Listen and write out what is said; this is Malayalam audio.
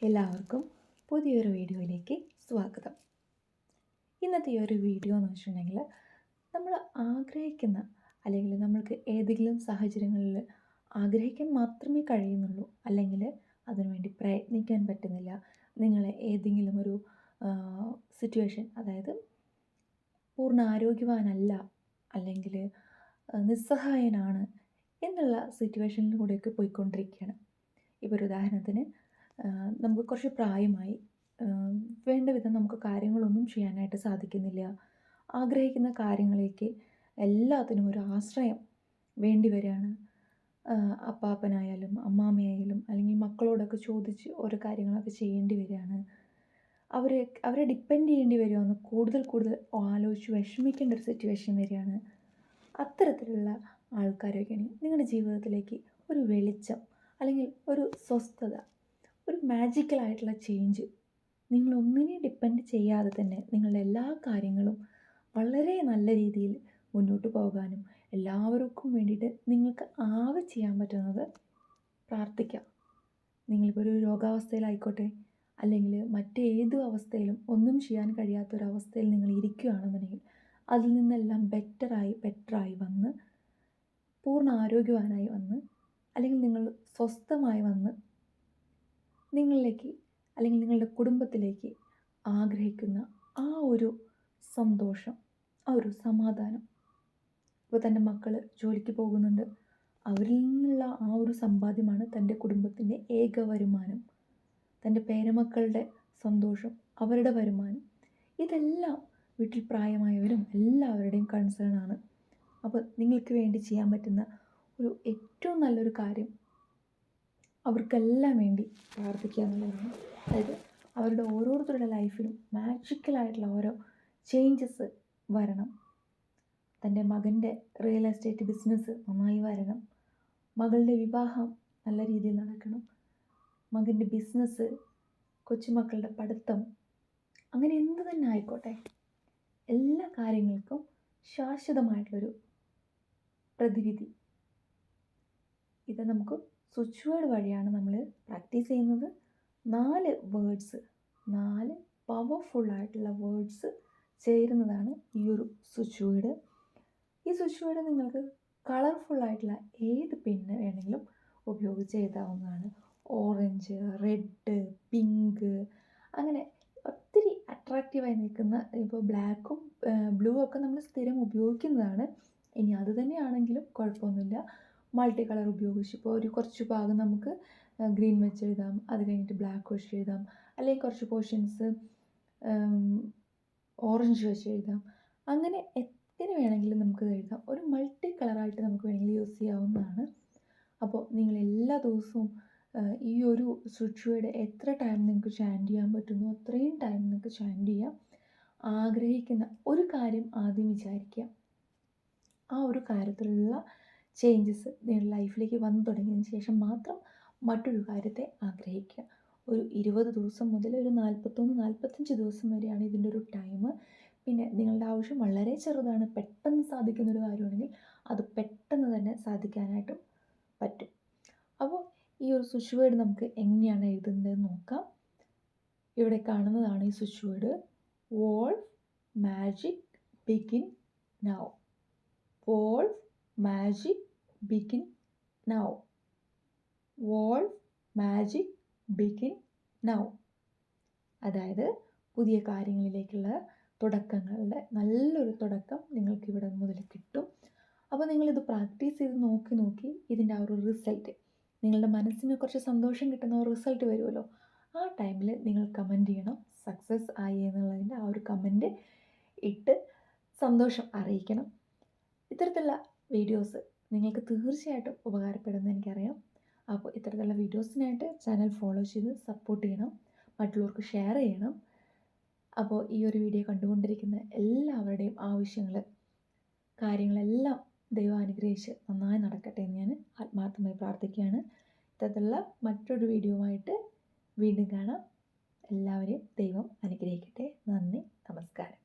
എല്ലാവർക്കും പുതിയൊരു വീഡിയോയിലേക്ക് സ്വാഗതം. ഇന്നത്തെ ഈ ഒരു വീഡിയോ എന്ന് വെച്ചിട്ടുണ്ടെങ്കിൽ നമ്മൾ ആഗ്രഹിക്കുന്ന അല്ലെങ്കിൽ നമ്മൾക്ക് ഏതെങ്കിലും സാഹചര്യങ്ങളിൽ ആഗ്രഹിക്കാൻ മാത്രമേ കഴിയുന്നുള്ളൂ, അല്ലെങ്കിൽ അതിനുവേണ്ടി പ്രയത്നിക്കാൻ പറ്റുന്നില്ല, നിങ്ങളെ ഏതെങ്കിലും ഒരു സിറ്റുവേഷൻ, അതായത് പൂർണ്ണ ആരോഗ്യവാനല്ല അല്ലെങ്കിൽ നിസ്സഹായനാണ് എന്നുള്ള സിറ്റുവേഷനിലൂടെയൊക്കെ പോയിക്കൊണ്ടിരിക്കുകയാണ്. ഇപ്പോൾ ഒരു ഉദാഹരണത്തിന്, നമുക്ക് കുറച്ച് പ്രായമായി, വേണ്ട വിധം നമുക്ക് കാര്യങ്ങളൊന്നും ചെയ്യാനായിട്ട് സാധിക്കുന്നില്ല. ആഗ്രഹിക്കുന്ന കാര്യങ്ങളിലേക്ക് എല്ലാത്തിനും ഒരു ആശ്രയം വേണ്ടി വരികയാണ്. അപ്പാപ്പനായാലും അമ്മാമ്മയായാലും അല്ലെങ്കിൽ മക്കളോടൊക്കെ ചോദിച്ച് ഓരോ കാര്യങ്ങളൊക്കെ ചെയ്യേണ്ടി വരികയാണ്. അവരെ ഡിപ്പെൻഡ് ചെയ്യേണ്ടി വരുമെന്ന് കൂടുതൽ ആലോചിച്ച് വിഷമിക്കേണ്ട ഒരു സിറ്റുവേഷൻ വരികയാണ്. അത്തരത്തിലുള്ള ആൾക്കാരൊക്കെയാണ് നിങ്ങളുടെ ജീവിതത്തിലേക്ക് ഒരു വെളിച്ചം അല്ലെങ്കിൽ ഒരു സ്വസ്ഥത, ഒരു മാജിക്കലായിട്ടുള്ള ചേഞ്ച്, നിങ്ങളൊന്നിനെ ഡിപ്പെൻഡ് ചെയ്യാതെ തന്നെ നിങ്ങളുടെ എല്ലാ കാര്യങ്ങളും വളരെ നല്ല രീതിയിൽ മുന്നോട്ട് പോകാനും എല്ലാവർക്കും വേണ്ടിയിട്ട് നിങ്ങൾക്ക് ആകെ ചെയ്യാൻ പറ്റുന്നത് പ്രാർത്ഥിക്കാം. നിങ്ങളിപ്പോൾ ഒരു രോഗാവസ്ഥയിലായിക്കോട്ടെ, അല്ലെങ്കിൽ മറ്റേതു അവസ്ഥയിലും ഒന്നും ചെയ്യാൻ കഴിയാത്തൊരവസ്ഥയിൽ നിങ്ങൾ ഇരിക്കുകയാണെന്നുണ്ടെങ്കിൽ അതിൽ നിന്നെല്ലാം ബെറ്ററായി വന്ന് പൂർണ്ണ ആരോഗ്യവാനായി വന്ന് അല്ലെങ്കിൽ നിങ്ങൾ സ്വസ്ഥമായി വന്ന് നിങ്ങളിലേക്ക് അല്ലെങ്കിൽ നിങ്ങളുടെ കുടുംബത്തിലേക്ക് ആഗ്രഹിക്കുന്ന ആ ഒരു സന്തോഷം, ആ ഒരു സമാധാനം. ഇപ്പോൾ തൻ്റെ മക്കൾ ജോലിക്ക് പോകുന്നുണ്ട്, അവരിൽ നിന്നുള്ള ആ ഒരു സമ്പാദ്യമാണ് തൻ്റെ കുടുംബത്തിൻ്റെ ഏക വരുമാനം. തൻ്റെ പേരമക്കളുടെ സന്തോഷം, അവരുടെ വരുമാനം, ഇതെല്ലാം വീട്ടിൽ പ്രായമായവരും എല്ലാവരുടെയും കൺസേൺ ആണ്. അപ്പോൾ നിങ്ങൾക്ക് വേണ്ടി ചെയ്യാൻ പറ്റുന്ന ഒരു ഏറ്റവും നല്ലൊരു കാര്യം അവർക്കെല്ലാം വേണ്ടി പ്രാർത്ഥിക്കുക എന്നുള്ളതാണ്. അതായത് അവരുടെ ഓരോരുത്തരുടെ ലൈഫിലും മാജിക്കലായിട്ടുള്ള ഓരോ ചേഞ്ചസ് വരണം. തൻ്റെ മകൻ്റെ റിയൽ എസ്റ്റേറ്റ് ബിസിനസ് നന്നായി വരണം, മകളുടെ വിവാഹം നല്ല രീതിയിൽ നടക്കണം, മകൻ്റെ ബിസിനസ്, കൊച്ചുമക്കളുടെ പഠിത്തം, അങ്ങനെ എന്ത് തന്നെ ആയിക്കോട്ടെ, എല്ലാ കാര്യങ്ങൾക്കും ശാശ്വതമായിട്ടുള്ളൊരു പ്രതിവിധി. ഇത് നമുക്ക് സ്വിച്ച് വേർഡ് വഴിയാണ് നമ്മൾ പ്രാക്ടീസ് ചെയ്യുന്നത്. 4 വേർഡ്സ്, 4 പവർഫുള്ളായിട്ടുള്ള വേർഡ്സ് ചേരുന്നതാണ് ഈ ഒരു സ്വിച്ച് വേർഡ്. ഈ സ്വിച്ച് വേർഡ് നിങ്ങൾക്ക് കളർഫുള്ളായിട്ടുള്ള ഏത് പെന്ന് വേണമെങ്കിലും ഉപയോഗിച്ച് എഴുതാവുന്നതാണ്. ഓറഞ്ച്, റെഡ്, പിങ്ക്, അങ്ങനെ ഒത്തിരി അട്രാക്റ്റീവായി നിൽക്കുന്ന, ഇപ്പോൾ ബ്ലാക്കും ബ്ലൂ ഒക്കെ നമ്മൾ സ്ഥിരം ഉപയോഗിക്കുന്നതാണ്. ഇനി അത് തന്നെയാണെങ്കിലും കുഴപ്പമൊന്നുമില്ല, മൾട്ടി കളർ ഉപയോഗിച്ച് ഇപ്പോൾ ഒരു കുറച്ച് ഭാഗം നമുക്ക് ഗ്രീൻ വെച്ച് എഴുതാം, അത് കഴിഞ്ഞിട്ട് ബ്ലാക്ക് വെച്ച് എഴുതാം, അല്ലെങ്കിൽ കുറച്ച് പോർഷൻസ് ഓറഞ്ച് വെച്ച് എഴുതാം. അങ്ങനെ എങ്ങനെ വേണമെങ്കിലും നമുക്ക് എഴുതാം. ഒരു മൾട്ടി കളറായിട്ട് നമുക്ക് വേണമെങ്കിൽ യൂസ് ചെയ്യാവുന്നതാണ്. അപ്പോൾ നിങ്ങൾ എല്ലാ ദിവസവും ഈ ഒരു സ്വിച്ച് വേർഡ് എത്ര ടൈം നിങ്ങൾക്ക് ചാൻറ്റ് ചെയ്യാൻ പറ്റുന്നു അത്രയും ടൈം നിങ്ങൾക്ക് ചാൻറ്റ് ചെയ്യാം. ആഗ്രഹിക്കുന്ന ഒരു കാര്യം ആദ്യം വിചാരിക്കുക, ആ ഒരു കാര്യത്തിലുള്ള ചേഞ്ചസ് നിങ്ങളുടെ ലൈഫിലേക്ക് വന്നു തുടങ്ങിയതിന് ശേഷം മാത്രം മറ്റൊരു കാര്യത്തെ ആഗ്രഹിക്കുക. ഒരു 20 ദിവസം മുതൽ ഒരു 41-45 ദിവസം വരെയാണ് ഇതിൻ്റെ ഒരു ടൈം. പിന്നെ നിങ്ങളുടെ ആവശ്യം വളരെ ചെറുതാണ്, പെട്ടെന്ന് സാധിക്കുന്നൊരു കാര്യമാണെങ്കിൽ അത് പെട്ടെന്ന് തന്നെ സാധിക്കാനായിട്ടും പറ്റും. അപ്പോൾ ഈ ഒരു സ്വിച്ച് വേർഡ് നമുക്ക് എങ്ങനെയാണ് എഴുതുന്നതെന്ന് നോക്കാം. ഇവിടെ കാണുന്നതാണ് ഈ switch word. Wolf magic begin now. Wolf magic begin now. Wolf magic begin now. അതായത് പുതിയ കാര്യങ്ങളിലേക്കുള്ള തുടക്കങ്ങളുടെ നല്ലൊരു തുടക്കം നിങ്ങൾക്ക് ഇവിടെ മുതൽ കിട്ടും. അപ്പോൾ നിങ്ങളിത് പ്രാക്ടീസ് ചെയ്ത് നോക്കി ഇതിൻ്റെ ആ ഒരു റിസൾട്ട്, നിങ്ങളുടെ മനസ്സിന് കുറച്ച് സന്തോഷം കിട്ടുന്ന ഒരു റിസൾട്ട് വരുമല്ലോ, ആ ടൈമിൽ നിങ്ങൾ കമൻറ്റ് ചെയ്യണം. സക്സസ് ആയി എന്നുള്ളതിൻ്റെ ആ ഒരു കമൻറ്റ് ഇട്ട് സന്തോഷം അറിയിക്കണം. ഇത്തരത്തിലുള്ള വീഡിയോസ് നിങ്ങൾക്ക് തീർച്ചയായിട്ടും ഉപകാരപ്പെടുമെന്ന് എനിക്കറിയാം. അപ്പോൾ ഇത്തരത്തിലുള്ള വീഡിയോസിനായിട്ട് ചാനൽ ഫോളോ ചെയ്ത് സപ്പോർട്ട് ചെയ്യണം, മറ്റുള്ളവർക്ക് ഷെയർ ചെയ്യണം. അപ്പോൾ ഈ ഒരു വീഡിയോ കണ്ടുകൊണ്ടിരിക്കുന്ന എല്ലാവരുടെയും ആവശ്യങ്ങൾ, കാര്യങ്ങളെല്ലാം ദൈവം അനുഗ്രഹിച്ച് നന്നായി നടക്കട്ടെ എന്ന് ഞാൻ ആത്മാർത്ഥമായി പ്രാർത്ഥിക്കുകയാണ്. ഇത്തരത്തിലുള്ള മറ്റൊരു വീഡിയോയുമായിട്ട് വീണ്ടും കാണാം. എല്ലാവരെയും ദൈവം അനുഗ്രഹിക്കട്ടെ. നന്ദി, നമസ്കാരം.